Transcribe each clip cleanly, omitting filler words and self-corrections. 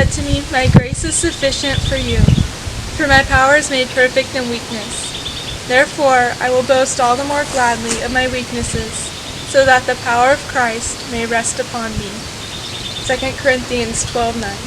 said to me, "My grace is sufficient for you, for my power is made perfect in weakness. Therefore, I will boast all the more gladly of my weaknesses, so that the power of Christ may rest upon me." 2 Corinthians 12:9.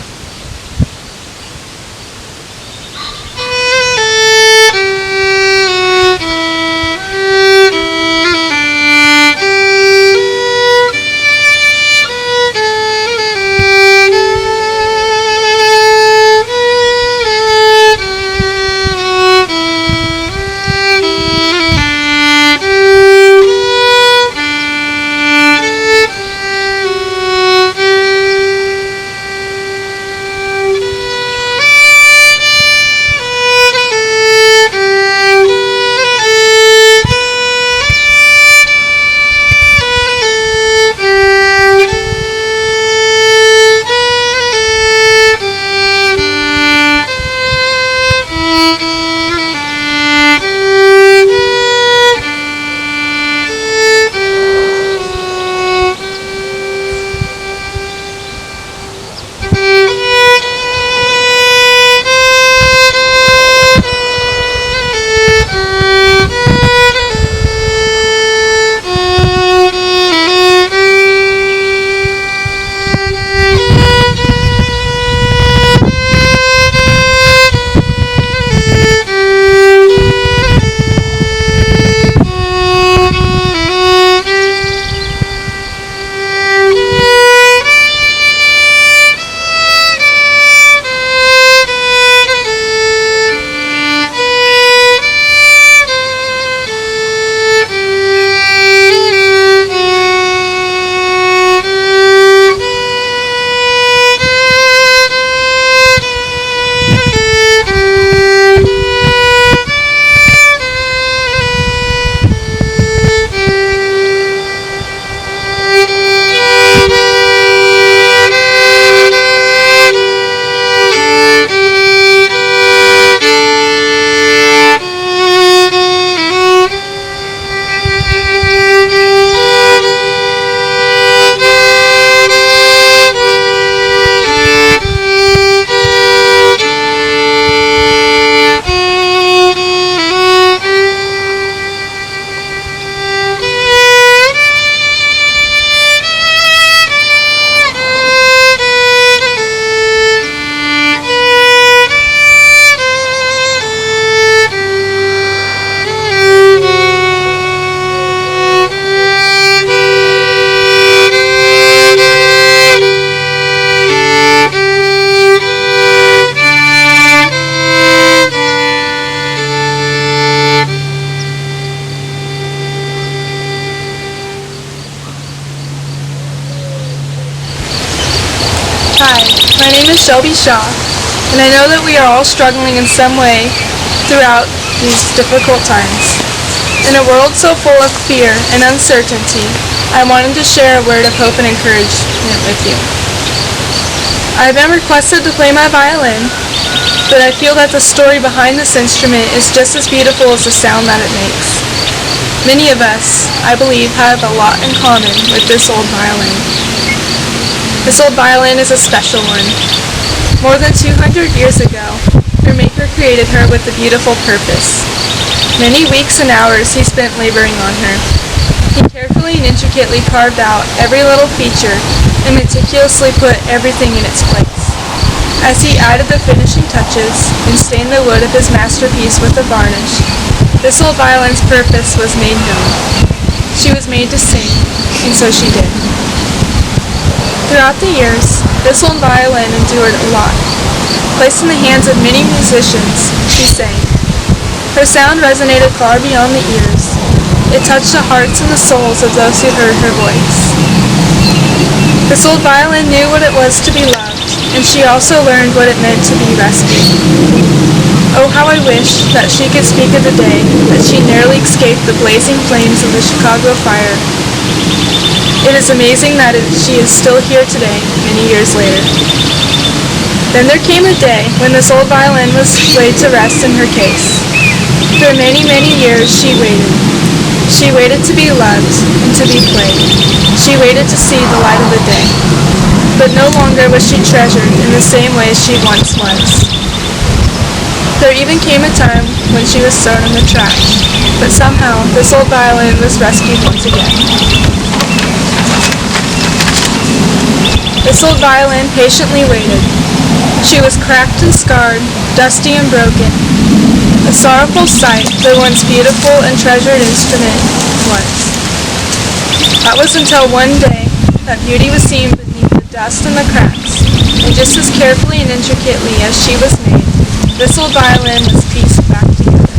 Hi, my name is Shelby Schopf, and I know that we are all struggling in some way throughout these difficult times. In a world so full of fear and uncertainty, I wanted to share a word of hope and encouragement with you. I have been requested to play my violin, but I feel that the story behind this instrument is just as beautiful as the sound that it makes. Many of us, I believe, have a lot in common with this old violin. This old violin is a special one. More than 200 years ago, her maker created her with a beautiful purpose. Many weeks and hours he spent laboring on her. He carefully and intricately carved out every little feature and meticulously put everything in its place. As he added the finishing touches and stained the wood of his masterpiece with a varnish, this old violin's purpose was made known. She was made to sing, and so she did. Throughout the years, this old violin endured a lot. Placed in the hands of many musicians, she sang. Her sound resonated far beyond the ears. It touched the hearts and the souls of those who heard her voice. This old violin knew what it was to be loved, and she also learned what it meant to be rescued. Oh, how I wish that she could speak of the day that she narrowly escaped the blazing flames of the Chicago fire. It is amazing that she is still here today, many years later. Then there came a day when this old violin was laid to rest in her case. For many, many years she waited. She waited to be loved and to be played. She waited to see the light of the day. but no longer was she treasured in the same way she once was. There even came a time when she was thrown in the trash, but somehow this old violin was rescued once again. This old violin patiently waited. She was cracked and scarred, dusty and broken. A sorrowful sight the once beautiful and treasured instrument was. That was until one day that beauty was seen beneath the dust and the cracks, and just as carefully and intricately as she was made, this old violin was pieced back together.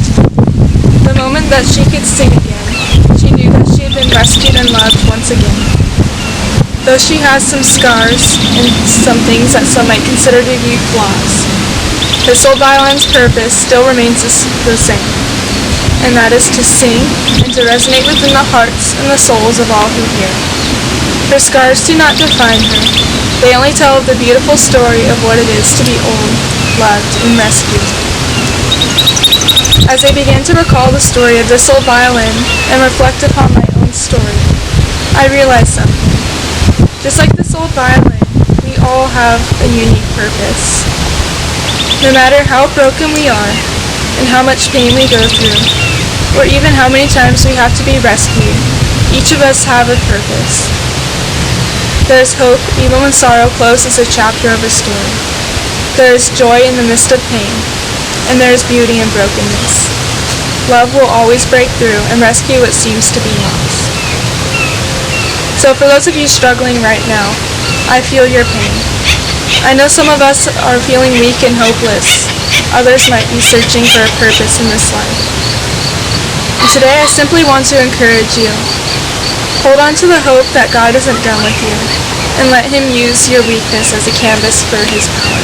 The moment that she could sing again, she knew that she had been rescued and loved once again. Though she has some scars and some things that some might consider to be flaws, this old violin's purpose still remains the same, and that is to sing and to resonate within the hearts and the souls of all who hear. Her scars do not define her. They only tell of the beautiful story of what it is to be old, loved, and rescued. As I began to recall the story of this old violin and reflect upon my own story, I realized something. Just like this old violin, we all have a unique purpose. No matter how broken we are, and how much pain we go through, or even how many times we have to be rescued, each of us have a purpose. There is hope even when sorrow closes a chapter of a story. There is joy in the midst of pain, and there is beauty in brokenness. Love will always break through and rescue what seems to be lost. So for those of you struggling right now, I feel your pain. I know some of us are feeling weak and hopeless. Others might be searching for a purpose in this life. And today I simply want to encourage you. Hold on to the hope that God isn't done with you, and let Him use your weakness as a canvas for His power.